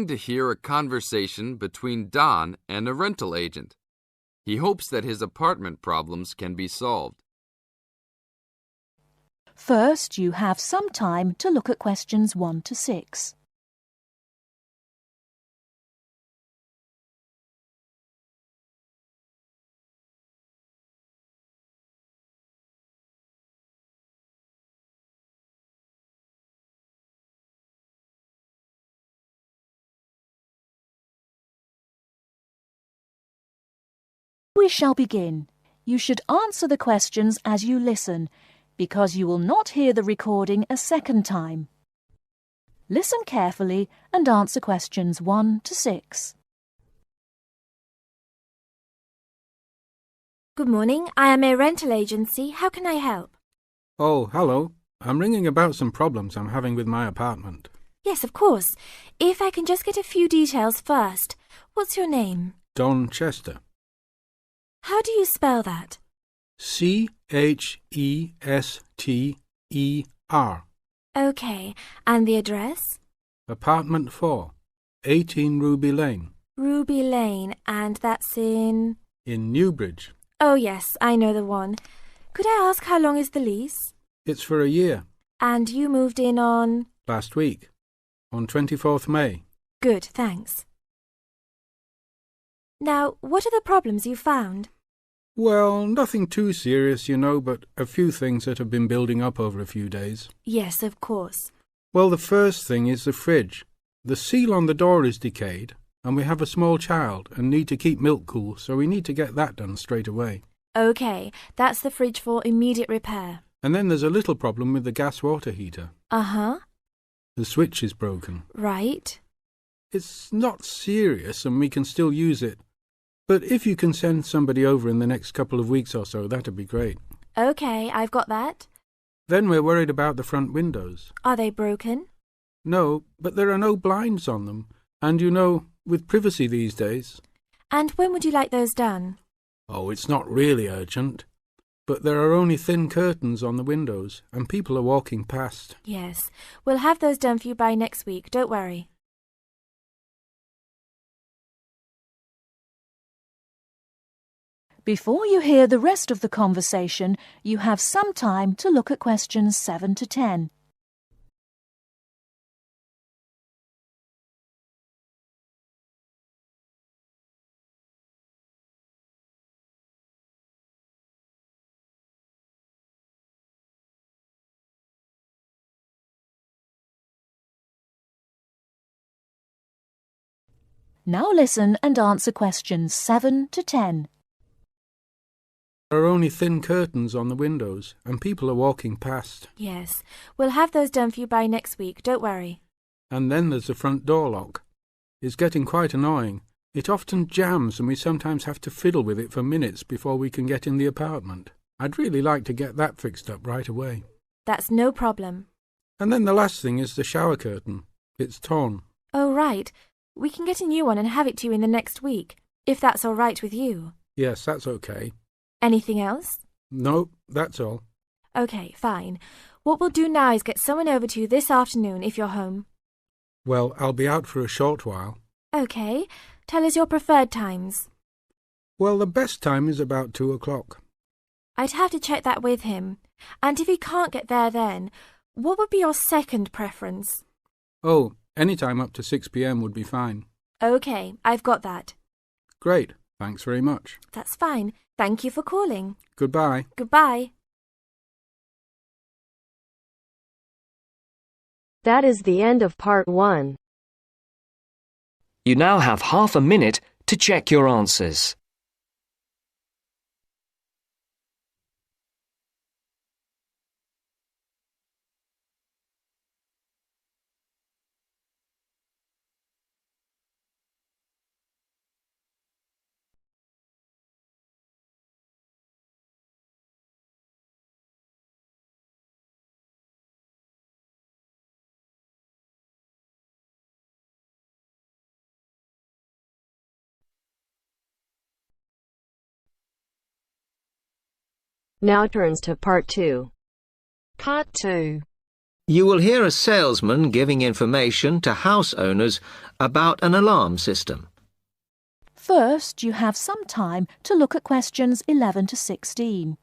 to hear a conversation between Don and a rental agent. He hopes that his apartment problems can be solved. First, you have some time to look at questions 1 to 6. We shall begin. You should answer the questions as you listen, because you will not hear the recording a second time. Listen carefully and answer questions 1 to 6. Good morning. I am a rental agency. How can I help? Oh, hello. I'm ringing about some problems I'm having with my apartment. Yes, of course. If I can just get a few details first. What's your name? Don Chester. How do you spell that? Chester. Okay. And the address? Apartment 4, 18 Ruby Lane. Ruby Lane. And that's in Newbridge. Oh, yes, I know the one. Could I ask how long is the lease? It's for a year. And you moved in on? Last week, on 24th May. Good, thanks. Now, what are the problems you found? Well, nothing too serious, you know, but a few things that have been building up over a few days. Yes, of course. Well, the first thing is the fridge. The seal on the door is decayed, and we have a small child and need to keep milk cool, so we need to get that done straight away. Okay, that's the fridge for immediate repair. And then there's a little problem with the gas water heater. Uh-huh. The switch is broken. Right. It's not serious and we can still use it. But if you can send somebody over in the next couple of weeks or so, that'd be great. Okay, I've got that. Then we're worried about the front windows. Are they broken? No, but there are no blinds on them. And you know, with privacy these days. And when would you like those done? Oh, it's not really urgent. But there are only thin curtains on the windows, and people are walking past. Yes, we'll have those done for you by next week, don't worry. Before you hear the rest of the conversation, you have some time to look at questions 7 to 10. Now listen and answer questions 7 to 10. There are only thin curtains on the windows, and people are walking past. Yes, we'll have those done for you by next week, don't worry. And then there's the front door lock. It's getting quite annoying. It often jams and we sometimes have to fiddle with it for minutes before we can get in the apartment. I'd really like to get that fixed up right away. That's no problem. And then the last thing is the shower curtain. It's torn. Oh, right. We can get a new one and have it to you in the next week, if that's all right with you. Yes, that's okay. Anything else? No, that's all. Okay, fine. What we'll do now is get someone over to you this afternoon if you're home. Well, I'll be out for a short while. Okay. Tell us your preferred times. Well, the best time is about 2 o'clock. I'd have to check that with him. And if he can't get there then, what would be your second preference? Oh, any time up to 6 p.m. would be fine. Okay, I've got that. Great. Thanks very much. That's fine. Thank you for calling. Goodbye. Goodbye. That is the end of part 1. You now have half a minute to check your answers. Now turns to part 2. Part 2. You will hear a salesman giving information to house owners about an alarm system. First, you have some time to look at questions 11 to 16.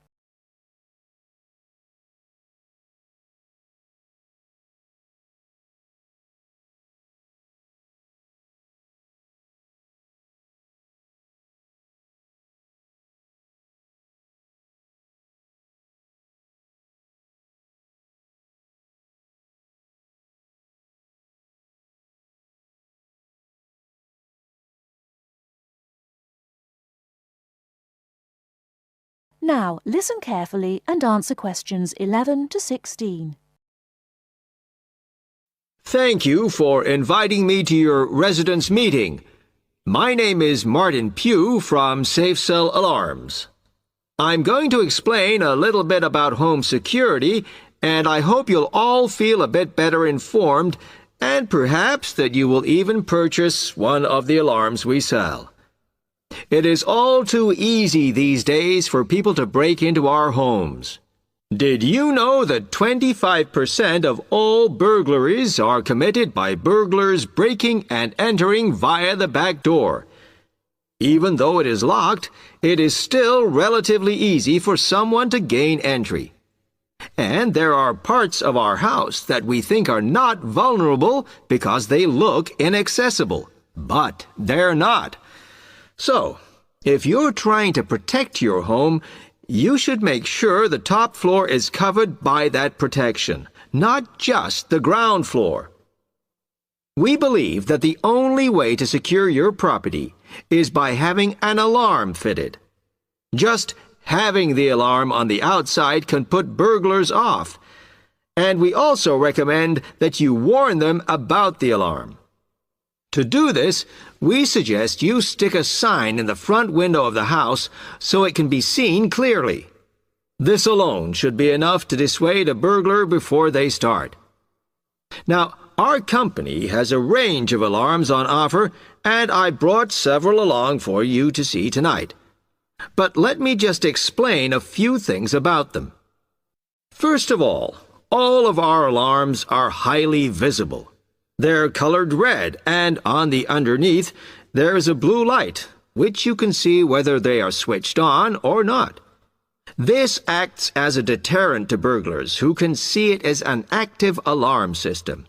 Now, listen carefully and answer questions 11 to 16. Thank you for inviting me to your residence meeting. My name is Martin Pugh from Safe Cell Alarms. I'm going to explain a little bit about home security, and I hope you'll all feel a bit better informed, and perhaps that you will even purchase one of the alarms we sell. It is all too easy these days for people to break into our homes. Did you know that 25% of all burglaries are committed by burglars breaking and entering via the back door? Even though it is locked, it is still relatively easy for someone to gain entry. And there are parts of our house that we think are not vulnerable because they look inaccessible. But they're not. So, if you're trying to protect your home, you should make sure the top floor is covered by that protection, not just the ground floor. We believe that the only way to secure your property is by having an alarm fitted. Just having the alarm on the outside can put burglars off, and we also recommend that you warn them about the alarm. To do this, we suggest you stick a sign in the front window of the house so it can be seen clearly. This alone should be enough to dissuade a burglar before they start. Now, our company has a range of alarms on offer, and I brought several along for you to see tonight. But let me just explain a few things about them. First of all of our alarms are highly visible. They're colored red, and on the underneath, there is a blue light, which you can see whether they are switched on or not. This acts as a deterrent to burglars who can see it as an active alarm system.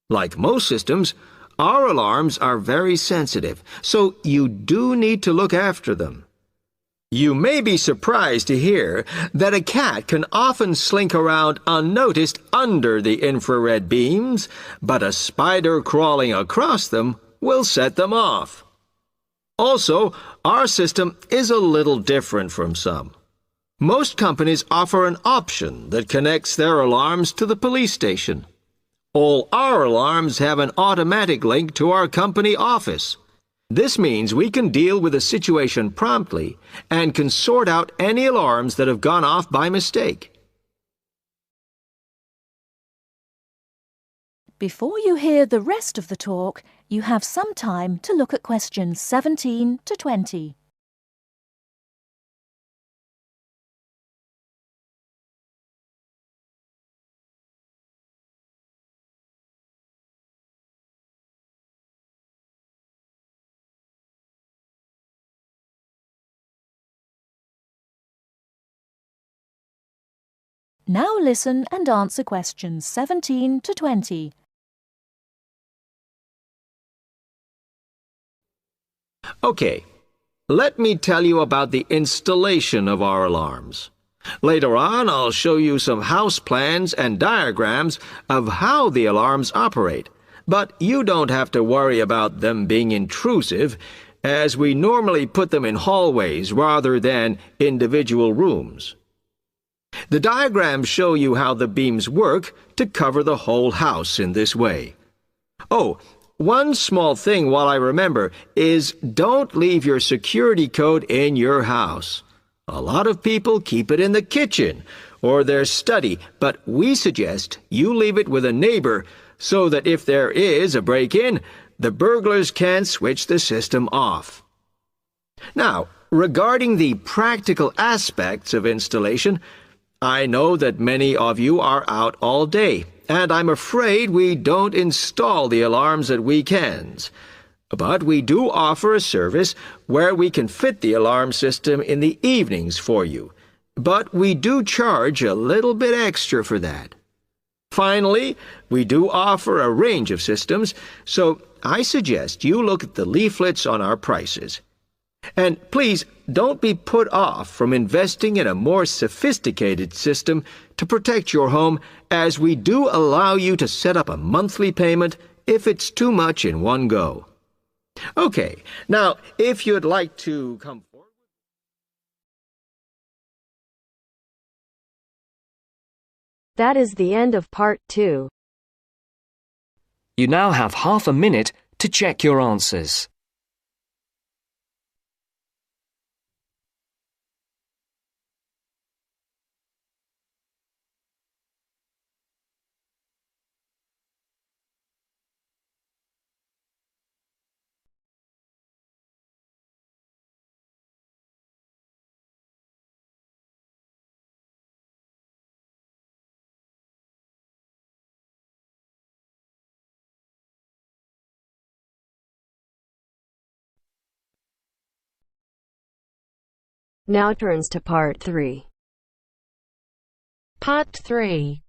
Like most systems, our alarms are very sensitive, so you do need to look after them. You may be surprised to hear that a cat can often slink around unnoticed under the infrared beams, but a spider crawling across them will set them off. Also, our system is a little different from some. Most companies offer an option that connects their alarms to the police station. All our alarms have an automatic link to our company office. This means we can deal with a situation promptly and can sort out any alarms that have gone off by mistake. Before you hear the rest of the talk, you have some time to look at questions 17 to 20. Now listen and answer questions 17 to 20. Okay, let me tell you about the installation of our alarms. Later on, I'll show you some house plans and diagrams of how the alarms operate, but you don't have to worry about them being intrusive, as we normally put them in hallways rather than individual rooms. The diagrams show you how the beams work to cover the whole house in this way. Oh, one small thing while I remember is don't leave your security code in your house. A lot of people keep it in the kitchen or their study, but we suggest you leave it with a neighbor so that if there is a break-in, the burglars can switch the system off. Now, regarding the practical aspects of installation, I know that many of you are out all day, and I'm afraid we don't install the alarms at weekends. But we do offer a service where we can fit the alarm system in the evenings for you. But we do charge a little bit extra for that. Finally, we do offer a range of systems, so I suggest you look at the leaflets on our prices. And please don't be put off from investing in a more sophisticated system to protect your home, as we do allow you to set up a monthly payment if it's too much in one go. Okay, now if you'd like to come forward. That is the end of part 2. You now have half a minute to check your answers. Now turns to part 3. Part 3.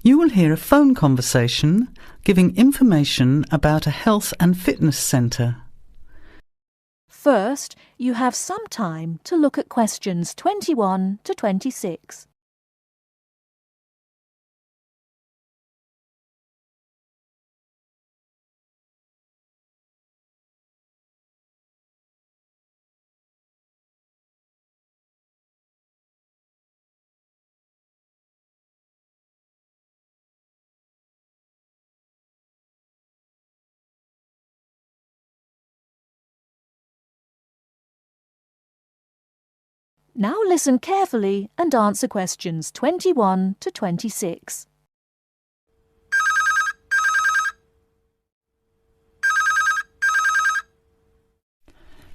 You will hear a phone conversation giving information about a health and fitness centre. First, you have some time to look at questions 21 to 26. Now listen carefully and answer questions 21 to 26.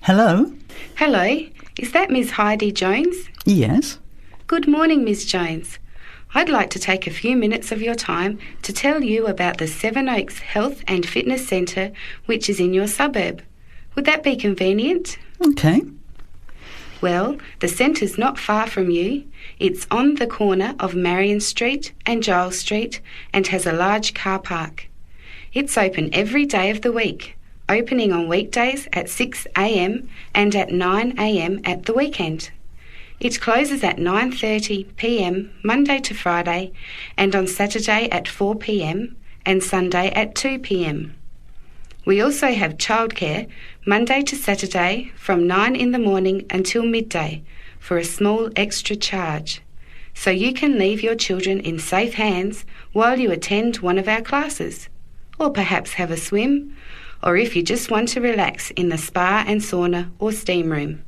Hello? Hello, is that Miss Heidi Jones? Yes? Good morning, Miss Jones. I'd like to take a few minutes of your time to tell you about the Seven Oaks Health and Fitness Centre, which is in your suburb. Would that be convenient? Okay. Well, the centre's not far from you. It's on the corner of Marion Street and Giles Street and has a large car park. It's open every day of the week, opening on weekdays at 6 a.m. and at 9 a.m. at the weekend. It closes at 9:30 p.m. Monday to Friday and on Saturday at 4 p.m. and Sunday at 2 p.m. We also have childcare Monday to Saturday from 9 in the morning until midday for a small extra charge, so you can leave your children in safe hands while you attend one of our classes, or perhaps have a swim, or if you just want to relax in the spa and sauna or steam room.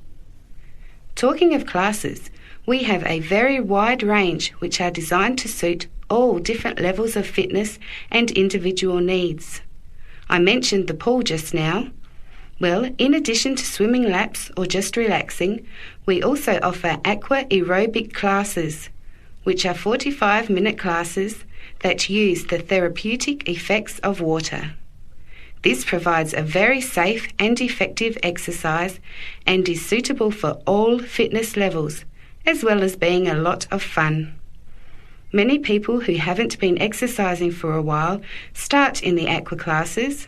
Talking of classes, we have a very wide range which are designed to suit all different levels of fitness and individual needs. I mentioned the pool just now. Well, in addition to swimming laps or just relaxing, we also offer aqua aerobic classes, which are 45-minute classes that use the therapeutic effects of water. This provides a very safe and effective exercise and is suitable for all fitness levels, as well as being a lot of fun. Many people who haven't been exercising for a while start in the aqua classes,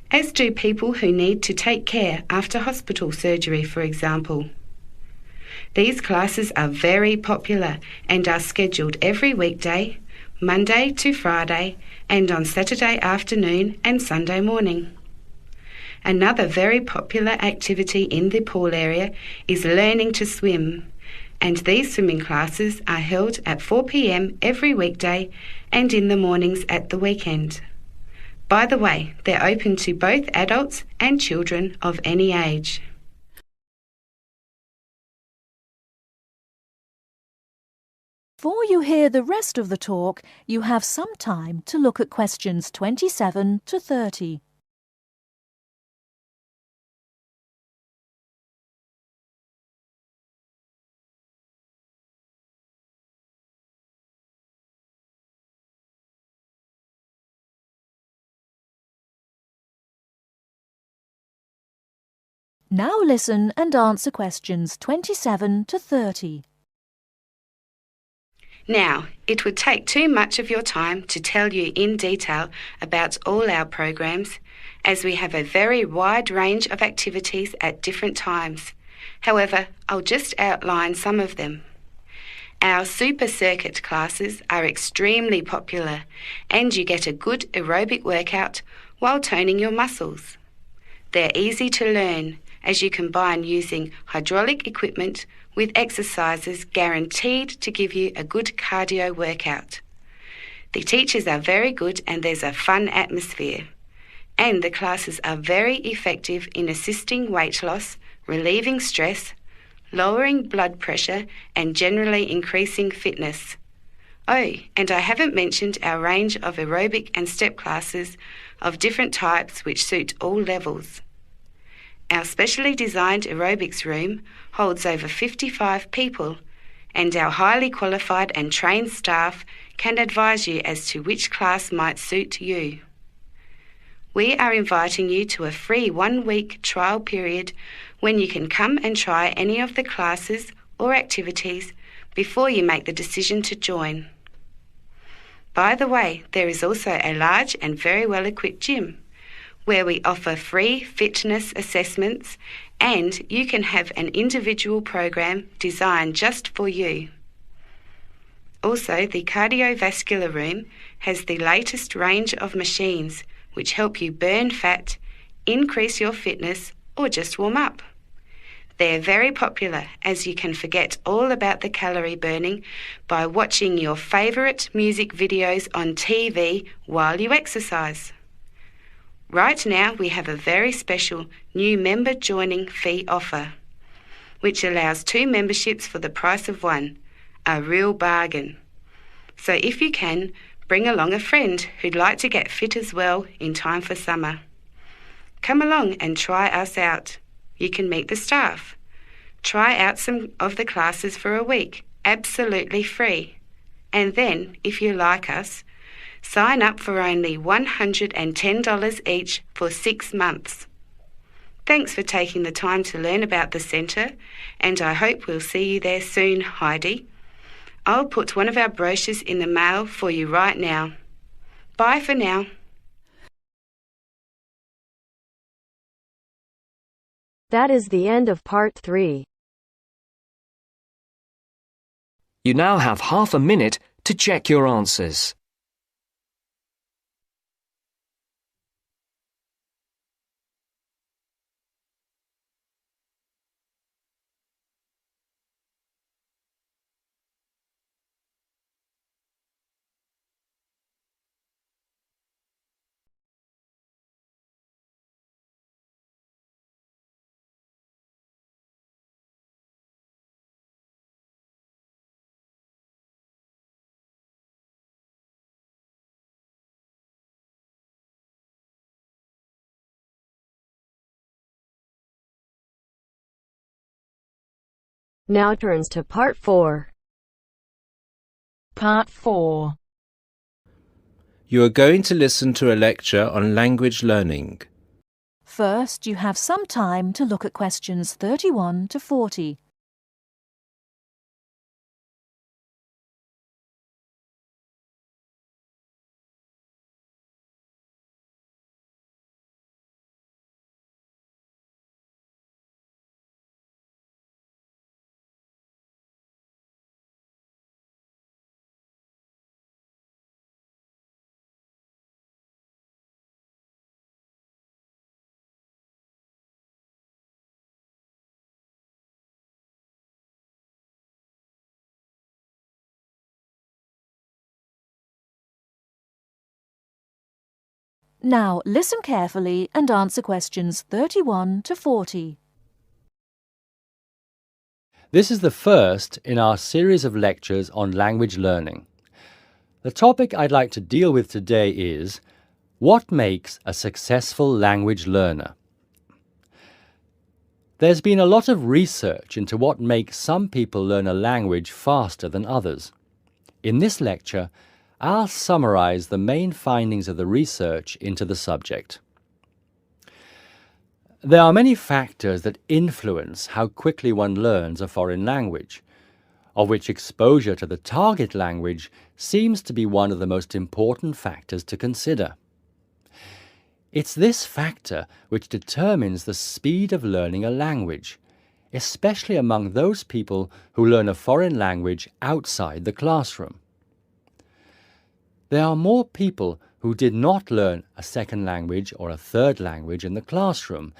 as do people who need to take care after hospital surgery, for example. These classes are very popular and are scheduled every weekday, Monday to Friday, and on Saturday afternoon and Sunday morning. Another very popular activity in the pool area is learning to swim, and these swimming classes are held at 4 p.m. every weekday and in the mornings at the weekend. By the way, they're open to both adults and children of any age. Before you hear the rest of the talk, you have some time to look at questions 27 to 30. Now listen and answer questions 27 to 30. Now, it would take too much of your time to tell you in detail about all our programs, as we have a very wide range of activities at different times. However, I'll just outline some of them. Our super circuit classes are extremely popular, and you get a good aerobic workout while toning your muscles. They're easy to learn, as you combine using hydraulic equipment with exercises guaranteed to give you a good cardio workout. The teachers are very good and there's a fun atmosphere. And the classes are very effective in assisting weight loss, relieving stress, lowering blood pressure and generally increasing fitness. Oh, and I haven't mentioned our range of aerobic and step classes of different types which suit all levels. Our specially designed aerobics room holds over 55 people, and our highly qualified and trained staff can advise you as to which class might suit you. We are inviting you to a free 1-week trial period when you can come and try any of the classes or activities before you make the decision to join. By the way, there is also a large and very well-equipped gym, where we offer free fitness assessments and you can have an individual program designed just for you. Also, the cardiovascular room has the latest range of machines which help you burn fat, increase your fitness, or just warm up. They're very popular, as you can forget all about the calorie burning by watching your favourite music videos on TV while you exercise. Right now, we have a very special new member joining fee offer, which allows 2 memberships for the price of 1, a real bargain. So if you can, bring along a friend who'd like to get fit as well in time for summer. Come along and try us out. You can meet the staff. Try out some of the classes for a week, absolutely free. And then, if you like us, sign up for only $110 each for 6 months. Thanks for taking the time to learn about the centre, and I hope we'll see you there soon, Heidi. I'll put one of our brochures in the mail for you right now. Bye for now. That is the end of part 3. You now have half a minute to check your answers. Now turns to part 4. Part 4. You are going to listen to a lecture on language learning. First, you have some time to look at questions 31 to 40. Now listen carefully and answer questions 31 to 40. This is the first in our series of lectures on language learning. The topic I'd like to deal with today is what makes a successful language learner? There's been a lot of research into what makes some people learn a language faster than others. In this lecture, I'll summarize the main findings of the research into the subject. There are many factors that influence how quickly one learns a foreign language, of which exposure to the target language seems to be one of the most important factors to consider. It's this factor which determines the speed of learning a language, especially among those people who learn a foreign language outside the classroom. There are more people who did not learn a second language or a third language in the classroom,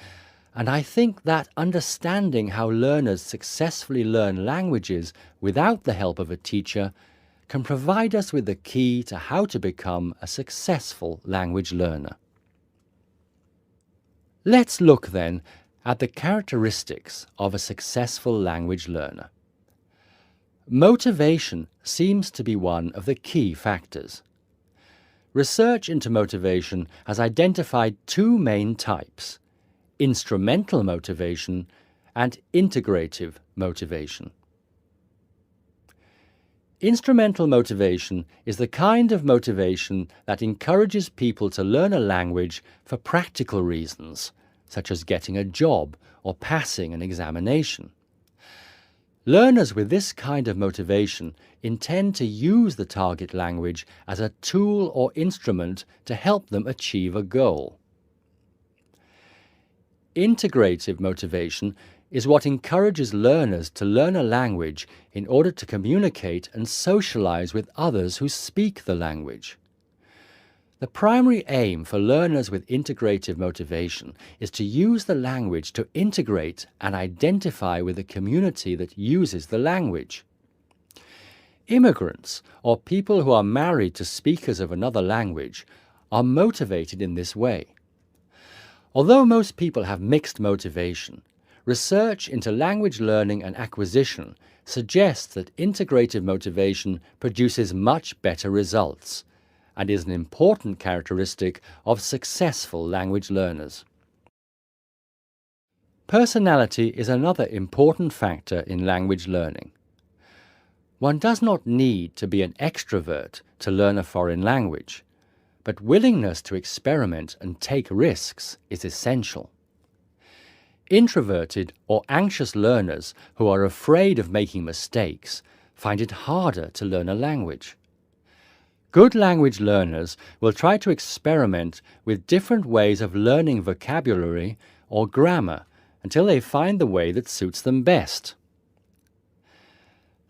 and I think that understanding how learners successfully learn languages without the help of a teacher can provide us with the key to how to become a successful language learner. Let's look then at the characteristics of a successful language learner. Motivation seems to be one of the key factors. Research into motivation has identified two main types: instrumental motivation and integrative motivation. Instrumental motivation is the kind of motivation that encourages people to learn a language for practical reasons, such as getting a job or passing an examination. Learners with this kind of motivation intend to use the target language as a tool or instrument to help them achieve a goal. Integrative motivation is what encourages learners to learn a language in order to communicate and socialize with others who speak the language. The primary aim for learners with integrative motivation is to use the language to integrate and identify with the community that uses the language. Immigrants, or people who are married to speakers of another language, are motivated in this way. Although most people have mixed motivation, research into language learning and acquisition suggests that integrative motivation produces much better results and is an important characteristic of successful language learners. Personality is another important factor in language learning. One does not need to be an extrovert to learn a foreign language, but willingness to experiment and take risks is essential. Introverted or anxious learners who are afraid of making mistakes find it harder to learn a language. Good language learners will try to experiment with different ways of learning vocabulary or grammar until they find the way that suits them best.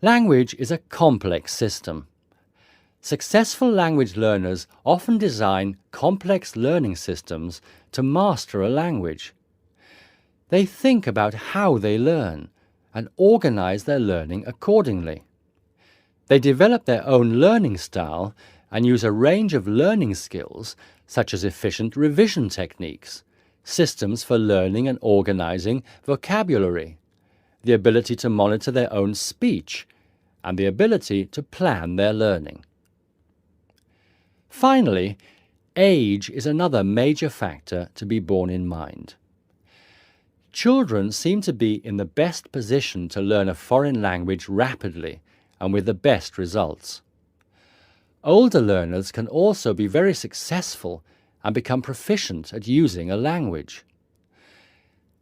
Language is a complex system. Successful language learners often design complex learning systems to master a language. They think about how they learn and organize their learning accordingly. They develop their own learning style and use a range of learning skills such as efficient revision techniques, systems for learning and organizing vocabulary, the ability to monitor their own speech, and the ability to plan their learning. Finally, age is another major factor to be borne in mind. Children seem to be in the best position to learn a foreign language rapidly and with the best results. Older learners can also be very successful and become proficient at using a language.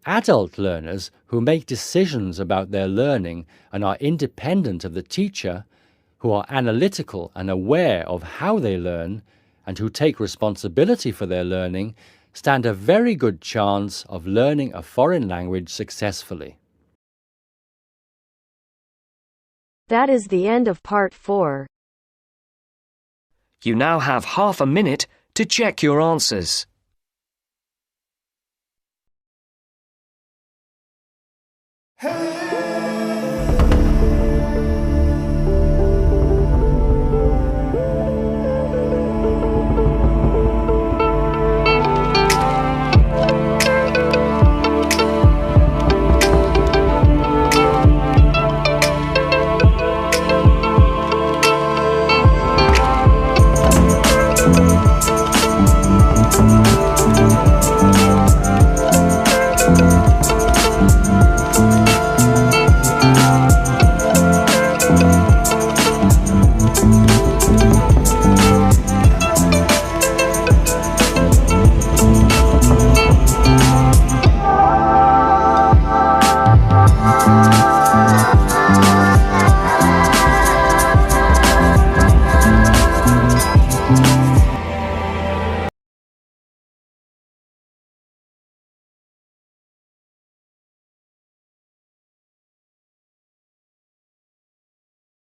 Adult learners who make decisions about their learning and are independent of the teacher, who are analytical and aware of how they learn, and who take responsibility for their learning, stand a very good chance of learning a foreign language successfully. That is the end of part 4. You now have half a minute to check your answers. Hey!